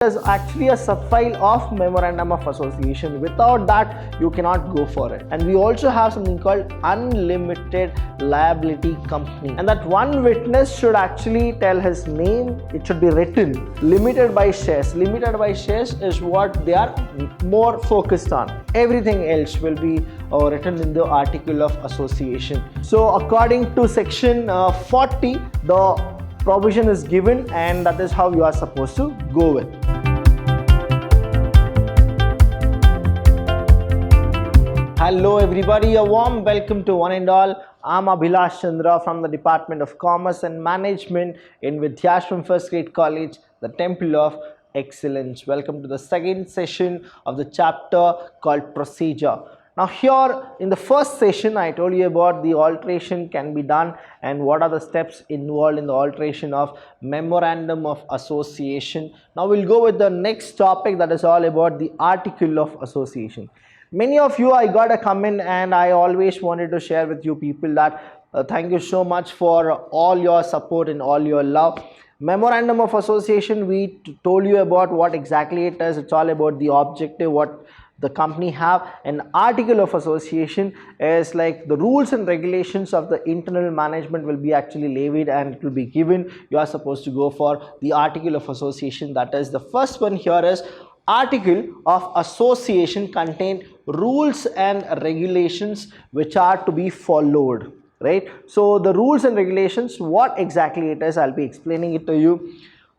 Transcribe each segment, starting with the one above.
is actually a subfile of memorandum of association. Without that, you cannot go for it. And we also have something called unlimited liability company, and that one witness should actually tell his name. It should be written. Limited by shares is what they are more focused on. Everything else will be written in the article of association. So according to section 40, the provision is given, and that is how you are supposed to go with. Hello everybody, a warm welcome to one and all. I'm Abhilash Chandra from the Department of Commerce and Management in Vidyashram First Grade College, the Temple of Excellence. Welcome to the second session of the chapter called Procedure. Now here in the first session, I told you about the alteration can be done and what are the steps involved in the alteration of Memorandum of Association. Now we'll go with the next topic, that is all about the Article of Association. Many of you, I got a comment and I always wanted to share with you people that thank you so much for all your support and all your love. Memorandum of Association, we told you about what exactly it is. It's all about the objective, what the company have. An article of association is like the rules and regulations of the internal management will be actually levied and it will be given. You are supposed to go for the article of association. That is, the first one here is article of association contain rules and regulations which are to be followed, right? So the rules and regulations, what exactly it is, I'll be explaining it to you.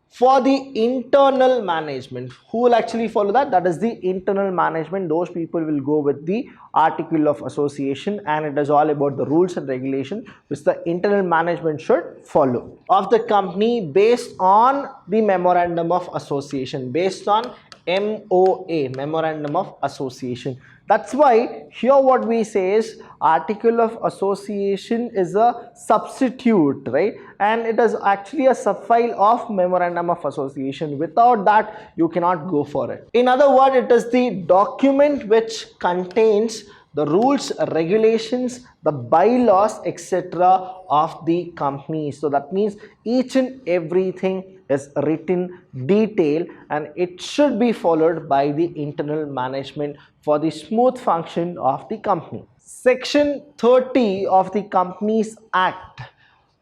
For the internal management, who will actually follow that? That is the internal management. Those people will go with the article of association, and it is all about the rules and regulations which the internal management should follow of the company based on the memorandum of association, based on MOA, Memorandum of Association. That's why here what we say is article of association is a substitute, right? And it is actually a subfile of Memorandum of Association. Without that, you cannot go for it. In other words, it is the document which contains the rules, regulations, the bylaws, etc. of the company. So that means each and everything is written detail, and it should be followed by the internal management for the smooth function of the company. Section 30 of the Companies Act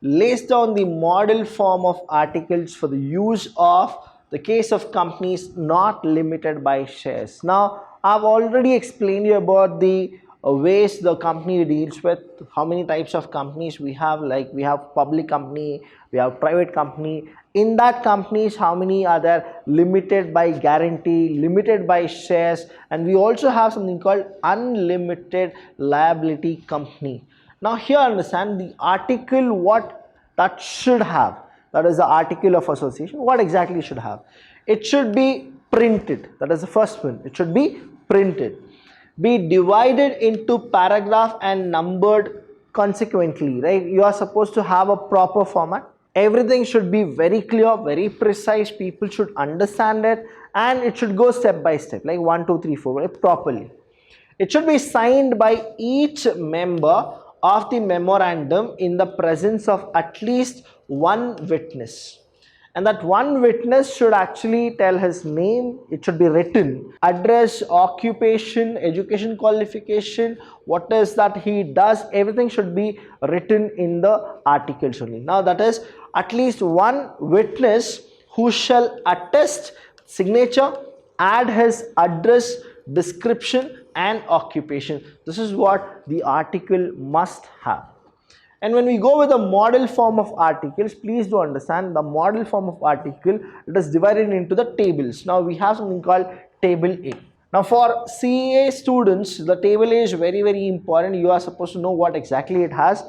lays down the model form of articles for the use of the case of companies not limited by shares. Now, I've already explained you about the ways the company deals with, how many types of companies we have. Like we have public company, we have private company. In that companies, how many are there? Limited by guarantee, limited by shares, and we also have something called unlimited liability company. Now here understand the article what that should have. That is the article of association. What exactly should have? It should be printed. That is the first one. It should be printed. Be divided into paragraph and numbered consequently, right? You are supposed to have a proper format. Everything should be very clear, very precise. People should understand it, and it should go step by step, like 1, 2, 3, 4, right? Properly. It should be signed by each member of the memorandum in the presence of at least one witness. And that one witness should actually tell his name. It should be written. Address, occupation, education qualification, what is that he does, everything should be written in the articles only. Now that is at least one witness who shall attest signature, add his address, description and occupation. This is what the article must have. And when we go with the model form of articles, please do understand the model form of article, it is divided into the tables. Now we have something called table A. Now for CA students, the table A is very, very important. You are supposed to know what exactly it has.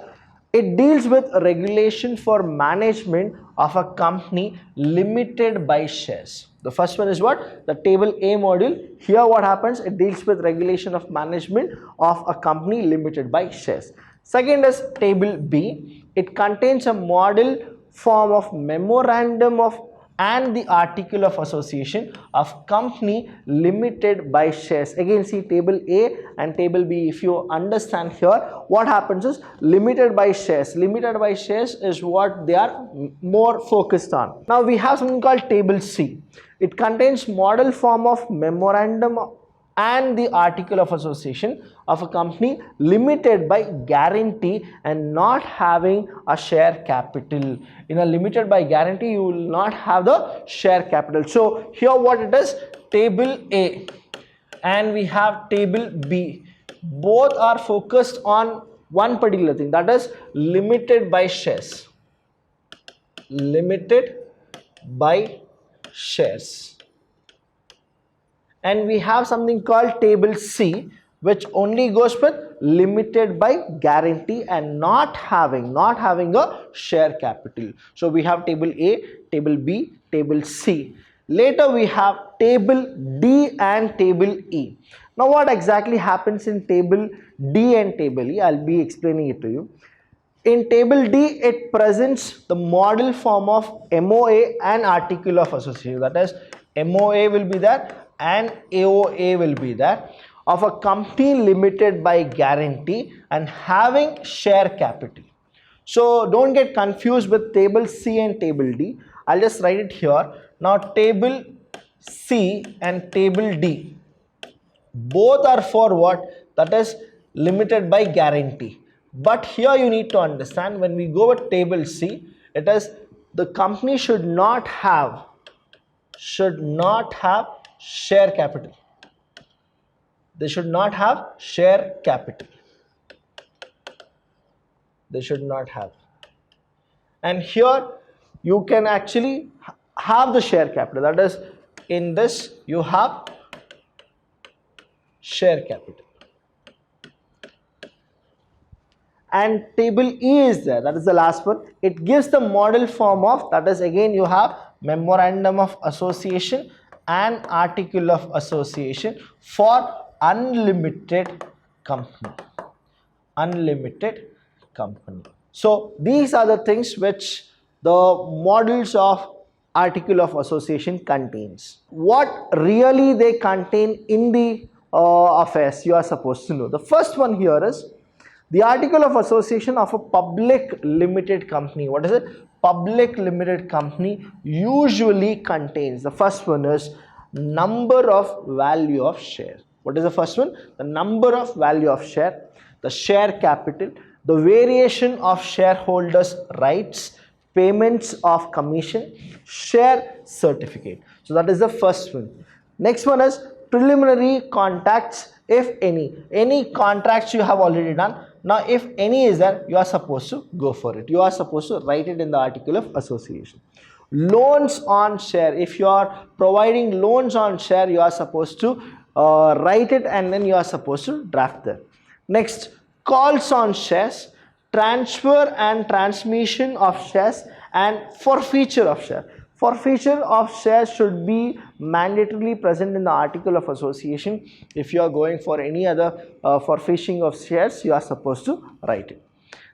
It deals with regulation for management of a company limited by shares. The first one is what? The table A module. Here what happens? It deals with regulation of management of a company limited by shares. Second is table B. It contains a model form of memorandum of and the article of association of company limited by shares. Again, see table A and table B. If you understand here, what happens is limited by shares. Limited by shares is what they are more focused on. Now we have something called table C. It contains model form of memorandum and the article of association of a company limited by guarantee and not having a share capital. In a limited by guarantee, you will not have the share capital. So here what it is, table A and we have table B. Both are focused on one particular thing, that is limited by shares. Limited by shares. And we have something called table C, which only goes with limited by guarantee and not having a share capital. So we have table A, table B, table C. Later we have table D and table E. Now what exactly happens in table D and table E? I'll be explaining it to you. In table D, it presents the model form of MOA and article of association. That is, MOA will be there and AOA will be there, of a company limited by guarantee and having share capital. So don't get confused with table C and table D. I'll just write it here. Now table C and table D, both are for what? That is limited by guarantee. But here you need to understand, when we go with table C, it is the company should not have share capital. They should not have share capital. They should not have. And here you can actually have the share capital. That is, in this you have share capital. And table E is there, that is the last one. It gives the model form of, that is again you have memorandum of association and article of association for unlimited company. Unlimited company. So these are the things which the models of article of association contains. What really they contain in the affairs, you are supposed to know. The first one here is the article of association of a public limited company. What is it? Public limited company usually contains, the first one is number of value of share. What is the first one? The number of value of share, the share capital, the variation of shareholders' rights, payments of commission, share certificate. So that is the first one. Next one is preliminary contacts, if any contracts you have already done. Now if any is there, you are supposed to go for it. You are supposed to write it in the article of association. Loans on share, if you are providing loans on share, you are supposed to write it and then you are supposed to draft that. Next, calls on shares, transfer and transmission of shares, and forfeiture of share. Forfeiture of shares should be mandatorily present in the article of association. If you are going for any other forfeiting of shares, you are supposed to write it.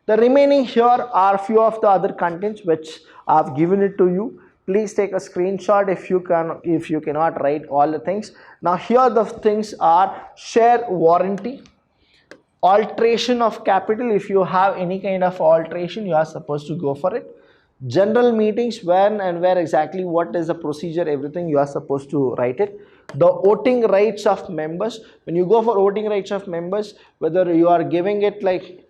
The remaining here are few of the other contents which I have given it to you. Please take a screenshot if you cannot write all the things. Now here the things are share warranty, alteration of capital. If you have any kind of alteration, you are supposed to go for it. General meetings, when and where exactly, what is the procedure, everything you are supposed to write it. The voting rights of members, when you go for voting rights of members, whether you are giving it like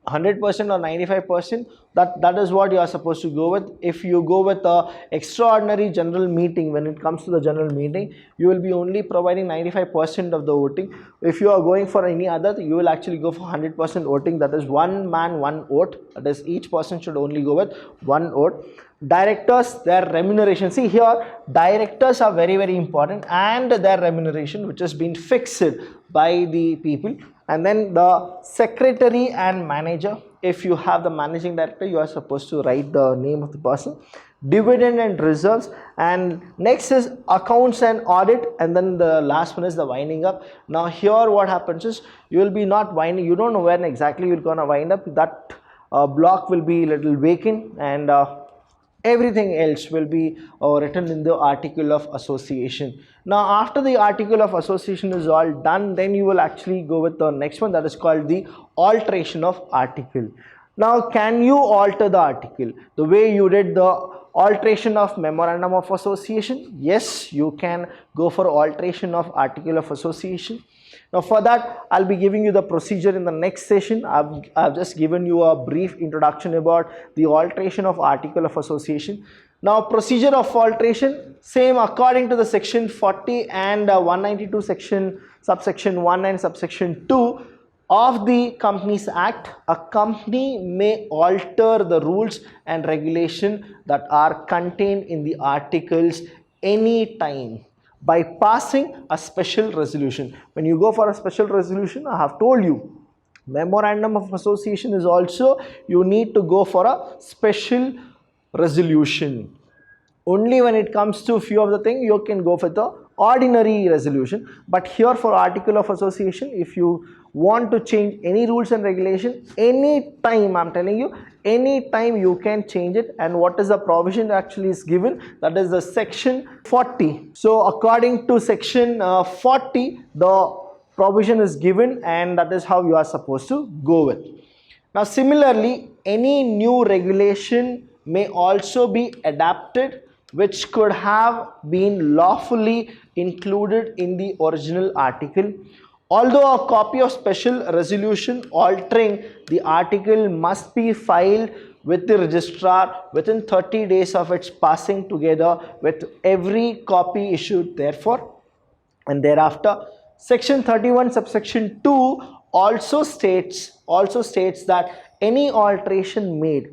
100% or 95%, that is what you are supposed to go with. If you go with a extraordinary general meeting, when it comes to the general meeting, you will be only providing 95% of the voting. If you are going for any other, you will actually go for 100% voting, that is one man one vote, that is each person should only go with one vote. Directors, their remuneration, see here directors are very important, and their remuneration which has been fixed by the people. And then the secretary and manager, if you have the managing director, you are supposed to write the name of the person. Dividend and reserves, and next is accounts and audit, and then the last one is the winding up. Now here what happens is, you will be not winding, you don't know when exactly you're gonna wind up. That block will be little vacant, and everything else will be written in the article of association. Now after the article of association is all done, then you will actually go with the next one, that is called the alteration of article. Now can you alter the article the way you did the Alteration of memorandum of association. Yes, you can go for alteration of article of association. Now for that, I'll be giving you the procedure in the next session. I've just given you a brief introduction about the alteration of article of association. Now procedure of alteration, same according to the section 40 and 192 subsection 1 and subsection 2 of the Companies Act. A company may alter the rules and regulation that are contained in the articles any time by passing a special resolution. When you go for a special resolution, I have told you, memorandum of association is also, you need to go for a special resolution. Only when it comes to few of the things, you can go for the ordinary resolution. But here for article of association, if you want to change any rules and regulation, any time, I'm telling you, any time you can change it. And what is the provision actually is given? That is the section 40. So according to section 40, the provision is given, and that is how you are supposed to go with. Now similarly, any new regulation may also be adapted which could have been lawfully included in the original article. Although a copy of special resolution altering the article must be filed with the registrar within 30 days of its passing together with every copy issued therefore. And thereafter, section 31 subsection 2 also states that any alteration made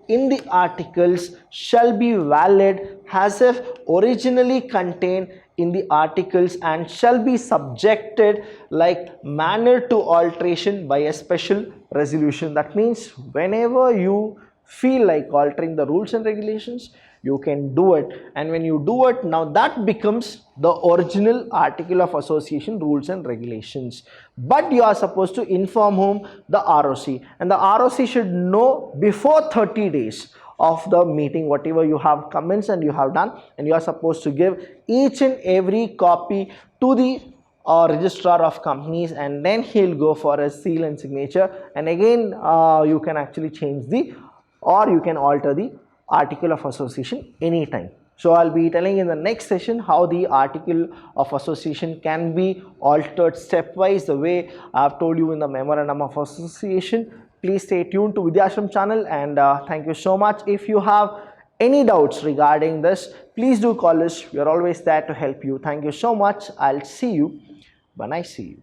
in the articles shall be valid as if originally contained in the articles and shall be subjected like manner to alteration by a special resolution. That means whenever you feel like altering the rules and regulations, you can do it, and when you do it, now that becomes the original article of association rules and regulations. But you are supposed to inform whom? The ROC, and the ROC should know before 30 days of the meeting whatever you have comments and you have done, and you are supposed to give each and every copy to the registrar of companies, and then he'll go for a seal and signature, and again you can actually change the, or you can alter the article of association anytime. So I'll be telling in the next session how the article of association can be altered stepwise the way I've told you in the memorandum of association. Please stay tuned to Vidhyashram channel, and thank you so much. If you have any doubts regarding this, please do call us. We are always there to help you. Thank you so much. I'll see you when I see you.